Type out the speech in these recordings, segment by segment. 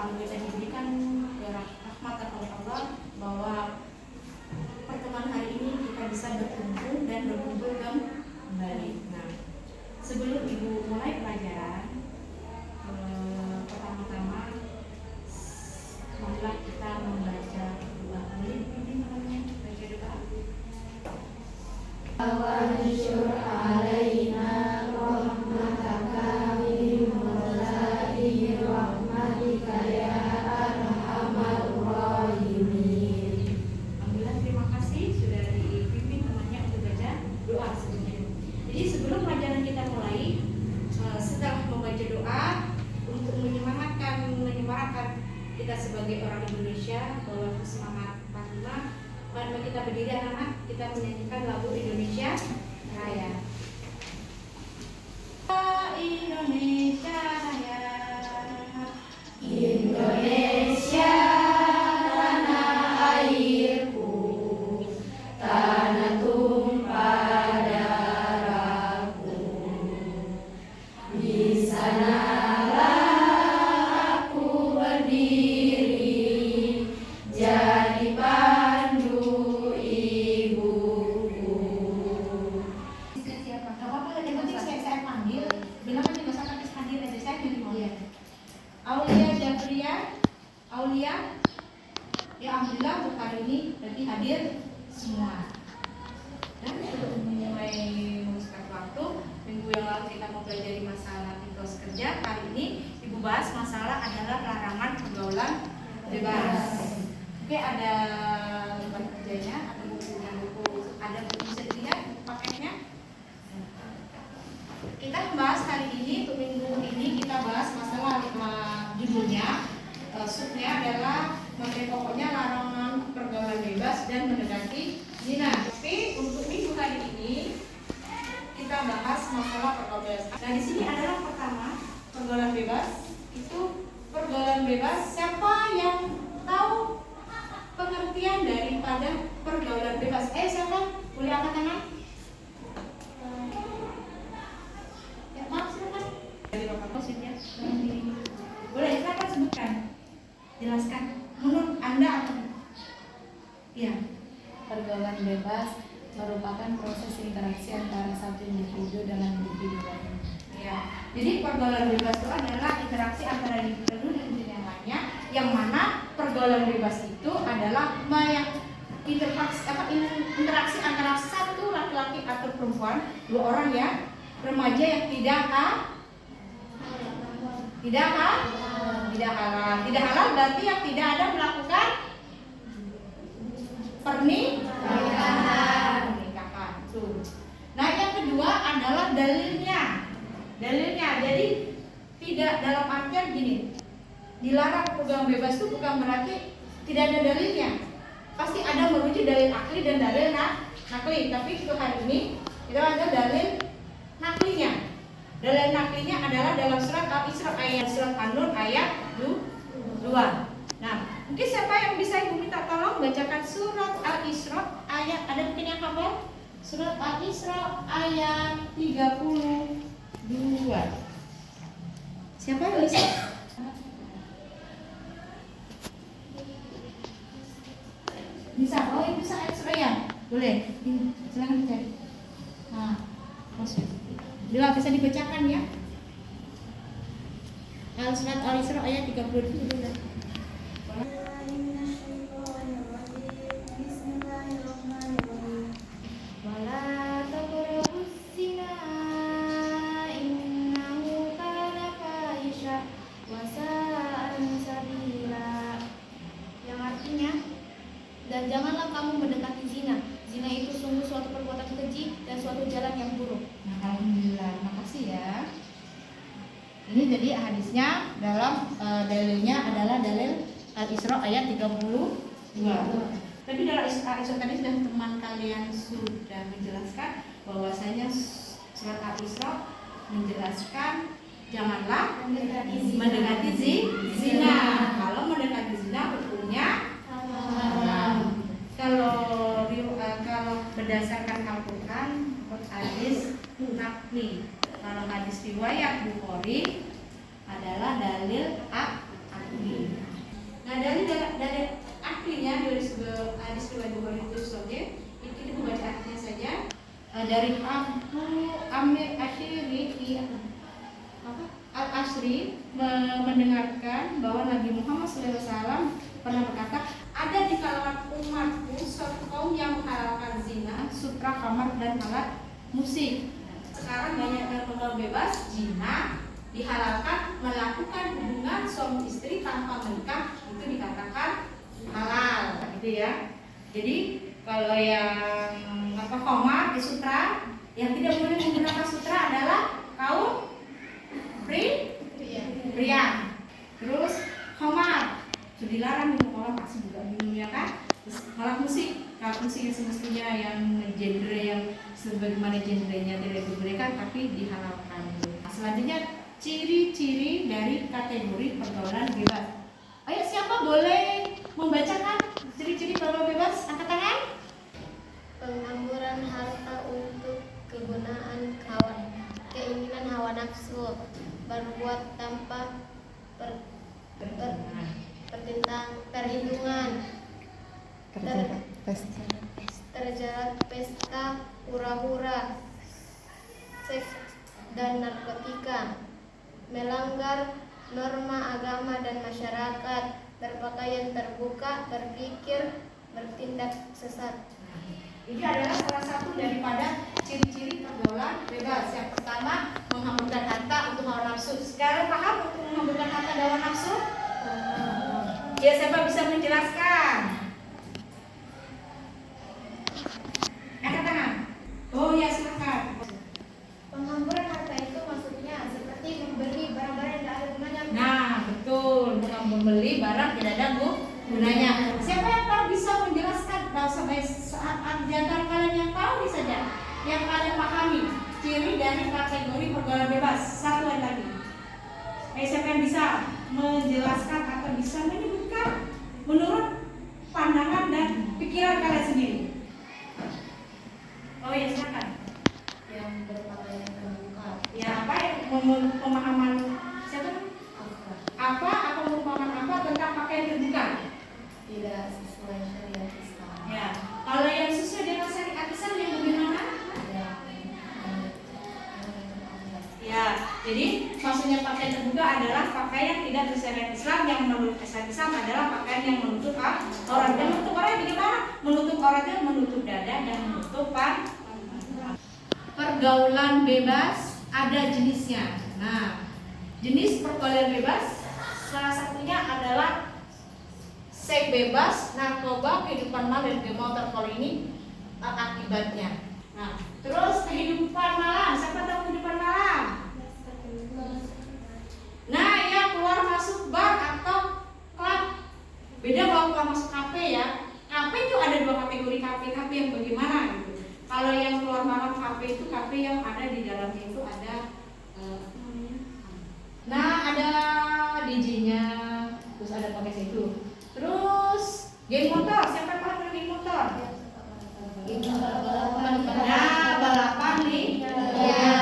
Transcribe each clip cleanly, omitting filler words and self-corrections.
alhamdulillah diberikan rahmatan oleh Allah bahwa pertemuan hari ini kita bisa berkumpul dan berkumpul kembali. Nah, sebelum Ibu mulai pelajaran, pertama-tama marilah kita membaca doa. Ini namanya baca doa. Awansyur alaina rahmataka min mulai rahmatika ya arhamar rahimin. Alhamdulillah, terima kasih sudah dipimpin temannya untuk baca doa sebelumnya. Jadi sebelum pelajaran kita mulai, setelah membaca doa untuk menyemarakan kita sebagai orang Indonesia bahwa semangat 45. Mari kita berdiri anak-anak, kita menyanyikan lagu Indonesia Raya. Indonesia Raya, Indonesia tanah airku, tanah tumpah darahku. Di sanalah aku berdiri, jadi pandu ibuku. siapa? Gak apa-apa, yang penting saya panggil. Bilang aja nggak usah pakai hadir aja, saya jadi mau. Aulia Jafria, Aulia. Ya alhamdulillah untuk hari ini berarti hadir semua. Dan untuk memulai menghabiskan waktu, minggu yang lalu kita mau belajar masalah etos kerja. Hari ini Ibu bahas masalah adalah larangan pergaulan bebas. Oke, ada lembar kerjanya atau buku, ada buku sedia paketnya. Kita membahas hari ini, untuk minggu ini kita bahas masalah judulnya, subnya adalah materi pokoknya larangan pergaulan bebas dan mendekati zina. Tapi untuk minggu kali ini kita bahas masalah pergaulan bebas. Nah, di sini adalah pertama pergaulan bebas. Itu pergaulan bebas. Siapa yang tahu pengertian daripada pergaulan bebas? Siapa? Boleh angkat tangan? Ya, maaf, silakan. Dari Bapak Kosinnya. Boleh, silakan sebutkan. Jelaskan. Menurut Anda apa? Iya. Pergaulan bebas merupakan proses interaksi antara satu individu dengan individu lain. Ya. Jadi pergaulan bebas itu adalah interaksi antara individu dan individu yang lainnya, yang mana pergaulan bebas itu adalah interaksi antara satu laki-laki atau perempuan, dua orang ya, remaja yang tidak halal berarti yang tidak ada melakukan pernikahan. Tuh. Nah, yang kedua adalah dalilnya. Jadi tidak dalam artian gini. Dilarang pergaulan bebas itu bukan berarti tidak ada dalilnya. Pasti ada merujuk dalil akli dan dalil nakli. Tapi untuk hari ini kita ada dalil naklinya. Dalil naklinya adalah dalam surat Al-Isra ayat surat An-Nur ayat 2. Nah, mungkin siapa yang bisa Ibu minta tolong bacakan surat Al-Isra ayat, ada mungkin yang hafal? Surat Al-Isra ayat 32. Siapa yang bisa? Bisa? Oh, Ibu bisa Al-Isra ya? Boleh. Silakan dicari. Nah, proses. Bila bisa dibacakan ya. Surat Al-Isra ayat 32. Dan janganlah kamu mendekati zina. Zina itu sungguh suatu perbuatan keji dan suatu jalan yang buruk. Nah, alhamdulillah, makasih ya. Ini jadi hadisnya dalam dalilnya adalah dalil Al-Isra ayat 32. Tapi dalam Al-Isra tadi sudah teman kalian sudah menjelaskan bahwasanya surat Al-Isra menjelaskan janganlah mendekati zina. Kalau mendekati zina hukumnya haram. Kalau berdasarkan Al-Quran, hadis nakli. Kalau hadis riwayat Bukhari adalah dalil akli. aja. Itu baca artinya saja. Dari Abu Amir Asyiri Al-Asri mendengarkan bahwa Nabi Muhammad SAW pernah berkata, ada di kalangan umatku suatu kaum yang menghalalkan zina, sutra, kamar, dan alat musik. Sekarang banyak narkoba bebas, zina dihalalkan, melakukan hubungan suami istri tanpa menikah itu dikatakan halal, gitu ya. Jadi kalau yang khamar di sutra, yang tidak boleh menggunakan sutra adalah kaum pria. Terus khamar itu dilarang, minum, orang pasti juga minumnya kan. Terus alat musik yang semestinya yang genre yang sebagaimana genrenya tidak dibolehkan tapi dihalalkan. Selanjutnya ciri-ciri dari kategori pergaulan bebas. Ayo, siapa boleh membacakan ciri-ciri pergaulan bebas? Angkat tangan. Penghamburan harta untuk kegunaan keinginan hawa nafsu, berbuat tanpa perhitungan, terjerat pesta hura-hura, seks dan narkotika, melanggar norma agama dan masyarakat, berpakaian terbuka, berpikir, bertindak sesat. Ini adalah salah satu daripada ciri-ciri pergaulan bebas. Yang pertama, menghamburkan harta untuk hawa nafsu. Sekarang paham untuk menghamburkan harta dan hawa nafsu? Ya, siapa bisa menjelaskan? Angkat tangan. Oh ya, silakan. Penghamburan harta itu maksudnya seperti membeli barang-barang yang tidak ada gunanya. Nah, betul. Membeli barang tidak ada gunanya. Siapa yang tahu bisa menjelaskan? Tahu sampai saat di antara kalian yang tahu bisa saja, yang kalian pahami ciri dari kategori pergaulan bebas. Satu lagi. Siapa yang bisa menjelaskan atau bisa menyebutkan menurut pandangan dan pikiran kalian sendiri? Oh ya, silakan. Yang berpakaian terbuka. Ya, apa yang pemahaman siapa? Apa pemahaman apa tentang pakaian terbuka? Tidak sesuai syariat Islam. Ya, kalau yang sesuai dengan syariat Islam yang bagaimana? Ya, jadi maksudnya pakaian terbuka adalah pakaian tidak bersyariat Islam, yang menurut syariat Islam adalah pakaian yang menutup aurat. Dan menutup aurat bagaimana? Menutup auratnya menutup dada dan menutup pergaulan bebas ada jenisnya. Nah, jenis pergaulan bebas salah satunya adalah seks bebas, narkoba, kehidupan malam, dan motor. Kalau ini akibatnya. Nah, terus kehidupan malam. Siapa tahu kehidupan malam? Nah, ya, keluar masuk bar atau klub. Beda kalau keluar masuk kafe ya. Kafe itu ada dua kategori kafe yang bagaimana gitu. Kalau yang keluar malam kafe itu kafe yang ada di dalamnya itu ada ada DJ-nya, terus ada podcast itu. Terus game motor, siapa yang paham dengan game motor? Nah, balapan nih. Ya.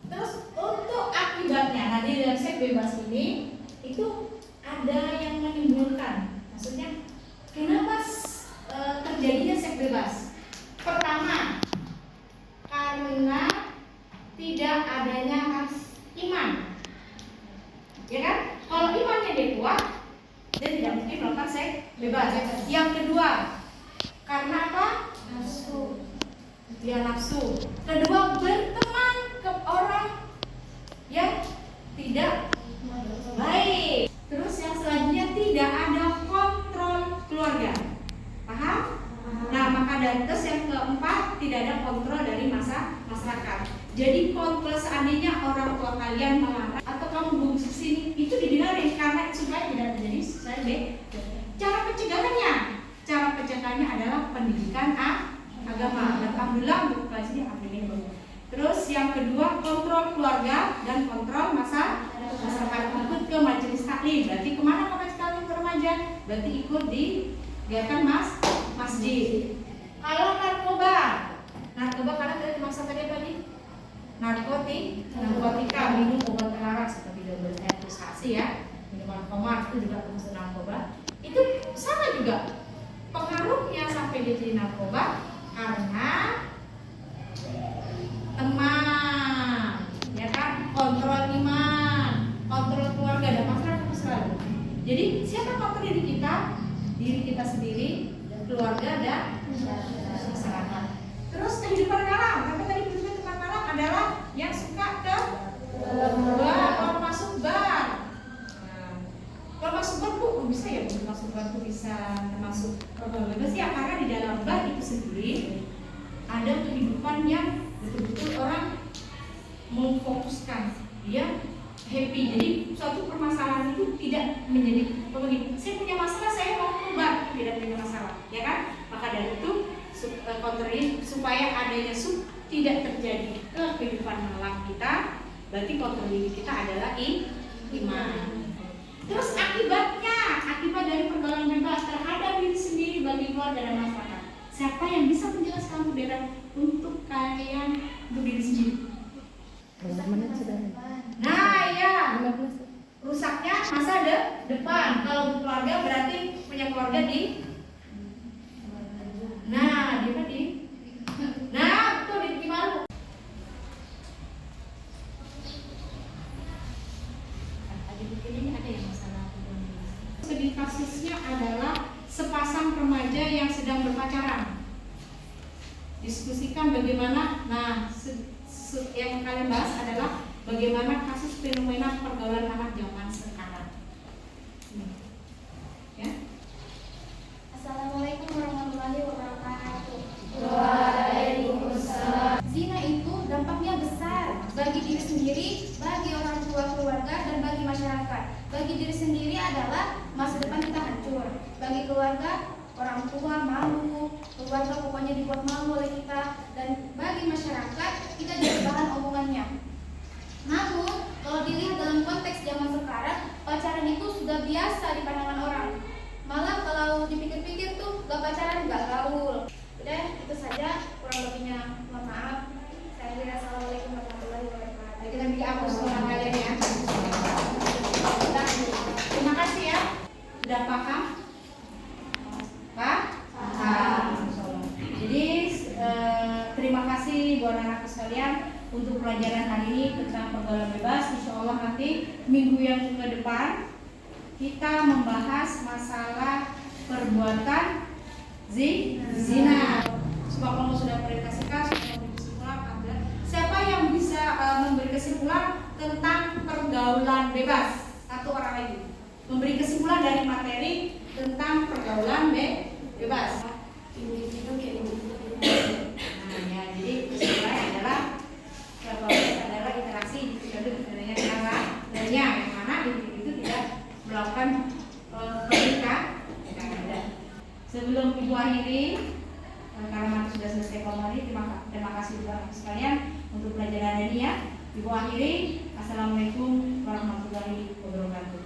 Terus untuk akibatnya, nah di dalam seks bebas ini itu ada yang menimbulkan. Maksudnya, kenapa terjadinya seks bebas? Pertama, karena tidak adanya iman. Ya kan? Kalau imannya dia kuat, dia tidak mungkin melakukan seks bebas. Yang kedua, karena apa? Nafsu. Dia nafsu. Kedua, berteman ke orang yang tidak baik. Terus yang selanjutnya, tidak ada kontrol keluarga. Paham? Nah, maka dari itu yang keempat, tidak ada kontrol dari masyarakat. Jadi kontrol seandainya orang tua kalian melarang atau kamu belum kesini, itu didengarin karena supaya tidak terjadi seks bebas. Cara pencegahannya adalah pendidikan agama. Dan alhamdulillah untuk kelas ini akhirnya. Terus yang kedua, kontrol keluarga dan kontrol masyarakat. Ikut ke majelis taklim. Berarti kemana majelis taklim ke remaja? Berarti ikut di kegiatan masjid. Kalau narkoba karena dari masa tadi apa nih? Narkotika, minum obat terlarang seperti double frustasi ya, minuman khamar itu juga termasuk narkoba. Itu sama juga. pengaruhnya sampai dia jadi narkoba karena teman, ya kan, kontrol iman, kontrol keluarga dan masyarakat selalu. Jadi siapa kontrol diri kita sendiri, keluarga dan masyarakat. Terus kehidupan malam, tapi tadi kehidupan tempat malam adalah yang suka ke bar, kalau masuk bar. Nah, kalau masuk bar bu, bisa ya bu, masuk bar tuh bisa termasuk program bebas ya, karena di dalam bar itu sendiri ada kehidupan yang betul-betul orang memfokuskan, dia happy. Jadi suatu permasalahan itu tidak menjadi begini, saya punya masalah, saya mau ke bar, tidak punya masalah, ya kan? Maka dari itu counterin supaya adanya tidak terjadi ke kehidupan malam kita, berarti counter diri kita adalah iman. Terus akibatnya, akibat dari pergaulan bebas terhadap diri sendiri, bagi keluarga dan masyarakat. Siapa yang bisa menjelaskan berbeda untuk kalian, untuk diri sendiri? Nah ya, rusaknya masa depan. Kalau untuk keluarga berarti punya keluarga di, nah dia tadi, nah tuh di mana? Ini ada yang masalah. Jadi kasusnya adalah sepasang remaja yang sedang berpacaran. Diskusikan bagaimana, nah yang kalian bahas adalah bagaimana kasus fenomena pergaulan anak zaman sekarang. Ya. Assalamualaikum warahmatullahi wabarakatuh. Waalaikumsalam. Zina itu dampaknya besar bagi diri sendiri, bagi orang tua, keluarga, dan bagi masyarakat. Bagi diri sendiri adalah masa depan kita hancur. Bagi keluarga, orang tua malu, keluarga pokoknya dibuat malu oleh kita, dan bagi masyarakat kita jadi bahan omongannya. Namun kalau dilihat dalam konteks zaman sekarang, pacaran itu sudah biasa di pandangan orang. Malah kalau dipikir-pikir tuh gak pacaran gak gaul. Udah itu saja, kurang lebihnya mohon maaf. Saya kira assalamualaikum warahmatullahi wabarakatuh. Kita dihapus orang kalian ya. Terima kasih ya. Sudah paham? Paham. Jadi terima kasih buat anak-anak sekalian untuk pelajaran hari ini tentang pergaulan bebas. Insya Allah nanti minggu yang ke depan kita membahas masalah perbuatan zina. Sebab kamu sudah memberi kesimpulan, ada siapa yang bisa memberi kesimpulan tentang pergaulan bebas? Satu orang lagi memberi kesimpulan dari materi tentang pergaulan bebas. Individu ke individu. Nah ya, jadi kesimpulannya adalah pergaulan adalah interaksi individu dengan yang lainnya, yang mana individu tidak melakukan pernikahan. Sebelum ibu akhiri, karena sudah selesai kembali, terima kasih buat sekalian untuk pelajaran ini ya. Ibu akhiri, assalamualaikum warahmatullahi wabarakatuh.